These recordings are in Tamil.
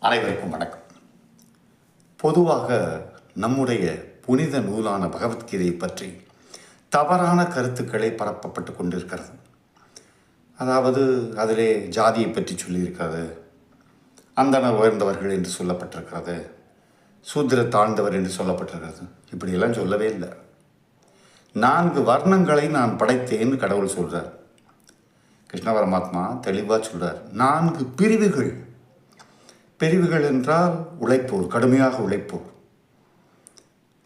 அனைவருக்கும் வணக்கம். பொதுவாக நம்முடைய புனித நூலான பகவத்கீதை பற்றி தவறான கருத்துக்களை பரப்பப்பட்டு கொண்டிருக்கிறது. அதாவது அதிலே ஜாதியை பற்றி சொல்லியிருக்கிறது, அந்தனர் உயர்ந்தவர்கள் என்று சொல்லப்பட்டிருக்கிறது, சூத்திர தாழ்ந்தவர் என்று சொல்லப்பட்டிருக்கிறது. இப்படியெல்லாம் சொல்லவே இல்லை. 4 வர்ணங்களை நான் படைத்தேன்னு கடவுள் சொல்கிறார். கிருஷ்ண பரமாத்மா தெளிவாக சொல்கிறார். 4 பிரிவுகள் என்றால் உழைப்போர், கடுமையாக உழைப்போர்,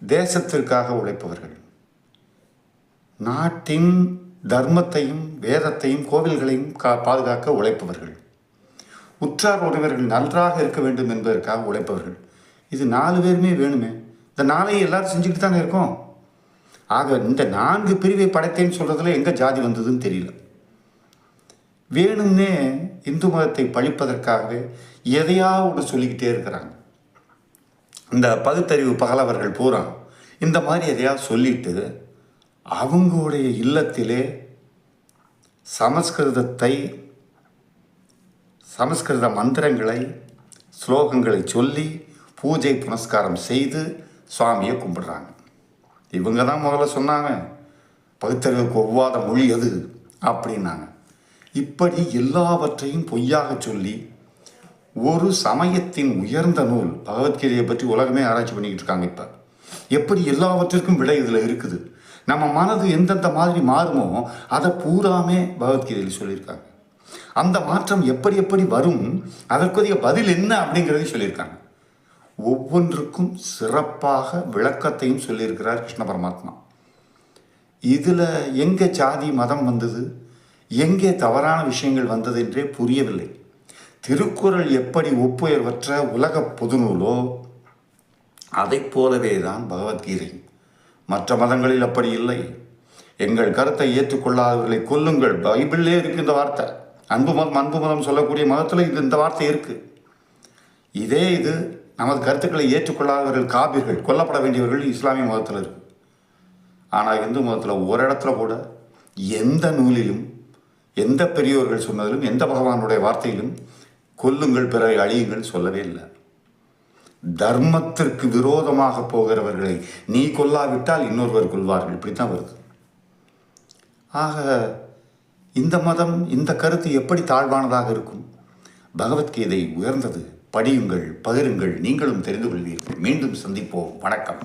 தேசத்திற்காக உழைப்பவர்கள், நாட்டின் தர்மத்தையும் வேதத்தையும் கோவில்களையும் பாதுகாக்க உழைப்பவர்கள், உற்றார் உறவினர்கள் நன்றாக இருக்க வேண்டும் என்பதற்காக உழைப்பவர்கள். இது 4 பேருமே வேணுமே. இந்த 4ஐயும் எல்லாரும் செஞ்சுக்கிட்டு தானே இருக்கோம். ஆக இந்த 4 பிரிவை படைத்தேன்னு சொல்கிறதுல எங்கே ஜாதி வந்ததுன்னு தெரியல. வேணும்னே இந்து மதத்தை பழிப்பதற்காகவே எதையாவது ஒன்று சொல்லிக்கிட்டே இருக்கிறாங்க. இந்த பகுத்தறிவு பகலவர்கள் பூரா இந்த மாதிரி எதையாவது சொல்லிட்டு அவங்களுடைய இல்லத்திலே சமஸ்கிருத மந்திரங்களை ஸ்லோகங்களை சொல்லி பூஜை புனஸ்காரம் செய்து சுவாமியை கும்பிடுறாங்க. இவங்க தான் முதல்ல சொன்னாங்க பகுத்தறிவுக்கு ஒவ்வாத மொழி அது அப்படின்னாங்க. இப்படி எல்லாவற்றையும் பொய்யாக சொல்லி ஒரு சமயத்தின் உயர்ந்த நூல் பகவத்கீதையை பற்றி உலகமே ஆராய்ச்சி பண்ணிக்கிட்டு இருக்காங்க. இப்போ எப்படி எல்லாவற்றிற்கும் விடை இதில் இருக்குது, நம்ம மனது எந்தெந்த மாதிரி மாறுமோ அதை பூராமே பகவத்கீதையில் சொல்லியிருக்காங்க. அந்த மாற்றம் எப்படி எப்படி வரும், அதற்குரிய பதில் என்ன அப்படிங்கிறதையும் சொல்லியிருக்காங்க. ஒவ்வொன்றுக்கும் சிறப்பாக விளக்கத்தையும் சொல்லியிருக்கிறார் கிருஷ்ண பரமாத்மா. இதில் எங்கே ஜாதி மதம் வந்தது, எங்கே தவறான விஷயங்கள் வந்தது என்றே புரியவில்லை. திருக்குறள் எப்படி ஒப்புயர்வற்ற உலக பொதுநூலோ அதை போலவே தான் பகவத்கீதை. மற்ற மதங்களில் அப்படி இல்லை. எங்கள் கருத்தை ஏற்றுக்கொள்ளாதவர்களை கொல்லுங்கள், பைபிளிலே இருக்கு இந்த வார்த்தை. அன்பு மதம் சொல்லக்கூடிய மதத்தில் இந்த வார்த்தை இருக்கு. இது நமது கருத்துக்களை ஏற்றுக்கொள்ளாதவர்கள் காபிர்கள், கொல்லப்பட வேண்டியவர்கள் இஸ்லாமிய மதத்தில் இருக்கு. ஆனால் இந்து மதத்தில் ஒரு இடத்துல கூட எந்த நூலிலும் எந்த பெரியோர்கள் சொன்னதிலும் எந்த பகவானுடைய வார்த்தையிலும் கொல்லுங்கள் பிறரை அழியுங்கள் சொல்லவே இல்லை. தர்மத்திற்கு விரோதமாக போகிறவர்களை நீ கொல்லாவிட்டால் இன்னொருவர் கொள்வார்கள், இப்படித்தான் வருது. ஆக இந்த மதம் இந்த கருத்து எப்படி தாழ்வானதாக இருக்கும்? பகவத்கீதை உயர்ந்தது. படியுங்கள், பகிருங்கள், நீங்களும் தெரிந்து கொள்வீர்கள். மீண்டும் சந்திப்போம். வணக்கம்.